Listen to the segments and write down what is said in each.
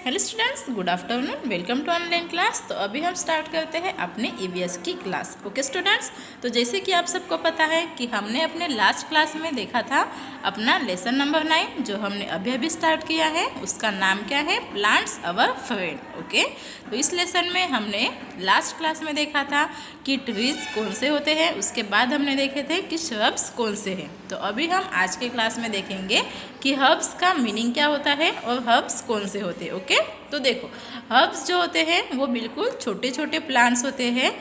Hello students, good afternoon. Welcome to online class. तो अभी हम स्टार्ट करते हैं अपने ईवीएस की क्लास। ओके स्टूडेंट्स, तो जैसे कि आप सबको पता है कि हमने अपने लास्ट क्लास में देखा था अपना लेसन नंबर 9 जो हमने अभी अभी स्टार्ट किया है। उसका नाम क्या है? प्लांट्स अवर फ्रेंड। ओके, तो इस लेसन में हमने लास्ट क्लास में देखा था कि ट्रीज कौन से होते हैं, उसके बाद हमने देखे थे कि श्रब्स कौन से हैं। तो अभी हम आज के क्लास में देखेंगे कि हर्ब्स का मीनिंग क्या होता है और हर्ब्स कौन से होते हैं। ओके, तो देखो, हर्ब्स जो होते हैं वो बिल्कुल छोटे छोटे प्लांट्स होते हैं।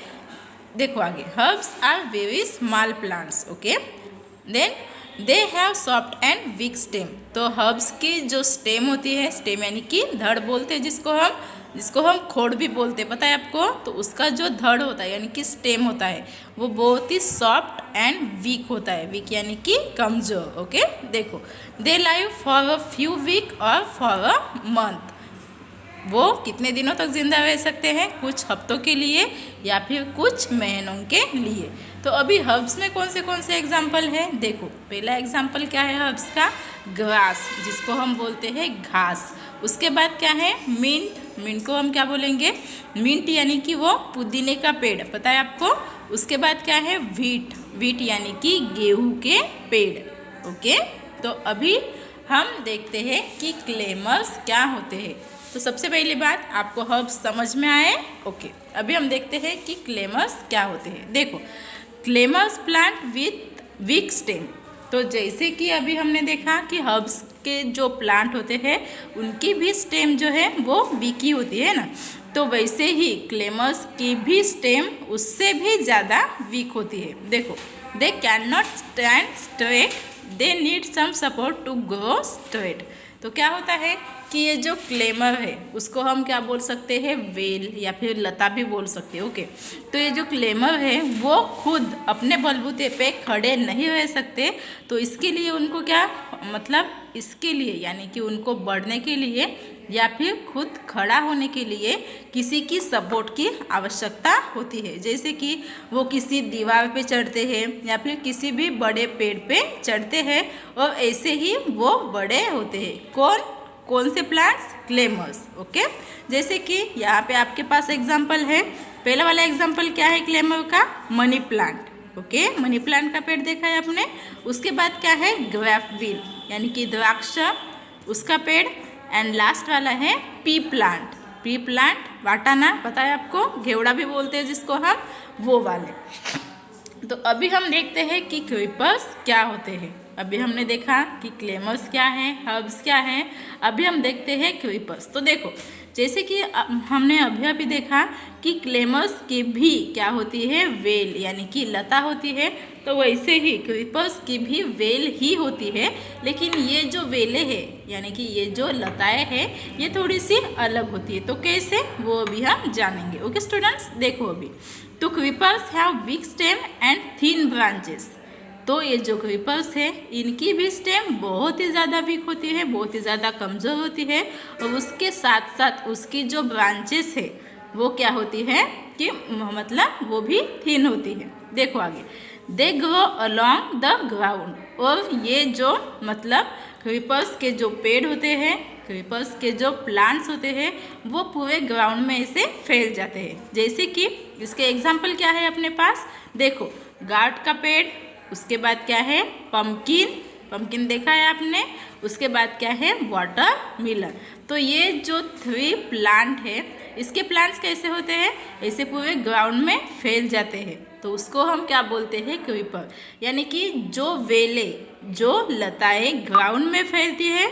देखो आगे, herbs are very small plants. Okay, then they have soft and weak stem. तो हर्ब्स की जो स्टेम होती है, स्टेम यानी कि धड़ बोलते हैं जिसको हम खोड़ भी बोलते हैं, पता है आपको। तो उसका जो धड़ होता है यानी कि स्टेम होता है वो बहुत ही सॉफ्ट एंड वीक होता है। वीक यानी कि कमज़ोर। ओके, देखो, they live for a few week और फॉर अ मंथ। वो कितने दिनों तक जिंदा रह सकते हैं? कुछ हफ्तों के लिए या फिर कुछ महीनों के लिए। तो अभी हर्ब्स में कौन से एग्जाम्पल है? देखो, पहला एग्जाम्पल क्या है हर्ब्स का? ग्रास, जिसको हम बोलते हैं घास। उसके बाद क्या है? मिंट। मिंट को हम क्या बोलेंगे? मिंट यानी कि वो पुदीने का पेड़, पता है आपको। उसके बाद क्या है? व्हीट। व्हीट यानी कि गेहूं के पेड़। ओके, तो अभी हम देखते हैं कि क्लेमर्स क्या होते हैं। तो सबसे पहली बात, आपको हर्ब्स समझ में आए? ओके, अभी हम देखते हैं कि क्लेमर्स क्या होते हैं। देखो, claimers plant with week stem. तो जैसे कि अभी हमने देखा कि हर्ब्स के जो प्लांट होते हैं उनकी भी स्टेम जो है वो वीकी होती है ना, तो वैसे ही क्लेमर्स की भी स्टेम उससे भी ज़्यादा वीक होती है। देखो, they can not stand straight, they need some support to grow straight. तो क्या होता है कि ये जो क्लेमर है उसको हम क्या बोल सकते हैं? वेल या फिर लता भी बोल सकते हैं। ओके, तो ये जो क्लेमर है वो खुद अपने बलबूते पे खड़े नहीं रह सकते। तो इसके लिए उनको क्या मतलब, इसके लिए यानी कि उनको बढ़ने के लिए या फिर खुद खड़ा होने के लिए किसी की सपोर्ट की आवश्यकता होती है। जैसे कि वो किसी दीवार पे चढ़ते हैं या फिर किसी भी बड़े पेड़ पे चढ़ते हैं और ऐसे ही वो बड़े होते हैं। कौन से प्लांट्स? क्लेमर्स। ओके, जैसे कि यहाँ पे आपके पास एग्जाम्पल है। पहला वाला एग्जाम्पल क्या है क्लेमर का? Money plant. Okay, money plant का पेड़ देखा है आपने। उसके बाद क्या है? ग्रेपवीन यानी कि द्राक्ष, उसका पेड़। एंड लास्ट वाला है पी प्लांट। पी प्लांट वाटाना, पता है आपको, घेवड़ा भी बोलते हैं जिसको हम, वो वाले। तो अभी हम देखते हैं कि क्रीपर्स क्या होते हैं। अभी हमने देखा कि क्लेमर्स क्या हैं, हर्ब्स क्या हैं। अभी हम देखते हैं क्रीपर्स। तो देखो, जैसे कि हमने अभी देखा कि क्लेमर्स की भी क्या होती है? वेल यानी कि लता होती है। तो वैसे ही क्रीपर्स की भी वेल ही होती है, लेकिन ये जो वेलें हैं यानी कि ये जो लताएं हैं ये थोड़ी सी अलग होती है। तो कैसे, वो अभी हम जानेंगे। ओके स्टूडेंट्स, देखो अभी, तो creepers have week stem and thin branches. तो ये जो क्रीपर्स है इनकी भी स्टेम बहुत ही ज़्यादा वीक होती है, बहुत ही ज़्यादा कमज़ोर होती है। और उसके साथ साथ उसकी जो ब्रांचेस है वो क्या होती है कि मतलब वो भी थिन होती है। देखो आगे, they grow along the ground. और ये जो मतलब क्रीपर्स के जो पेड़ होते हैं, क्रीपर्स के जो प्लांट्स होते हैं वो पूरे ग्राउंड में ऐसे फैल जाते हैं। जैसे कि इसके एग्जाम्पल क्या है अपने पास? देखो, गार्ड का पेड़। उसके बाद क्या है? पम्पकिन। पम्पकिन देखा है आपने। उसके बाद क्या है? वाटरमेलन। तो ये जो 3 प्लांट है, इसके प्लांट्स कैसे होते हैं? ऐसे पूरे ग्राउंड में फैल जाते हैं। तो उसको हम क्या बोलते हैं? क्रीपर। यानी कि जो वेले, जो लताएं ग्राउंड में फैलती है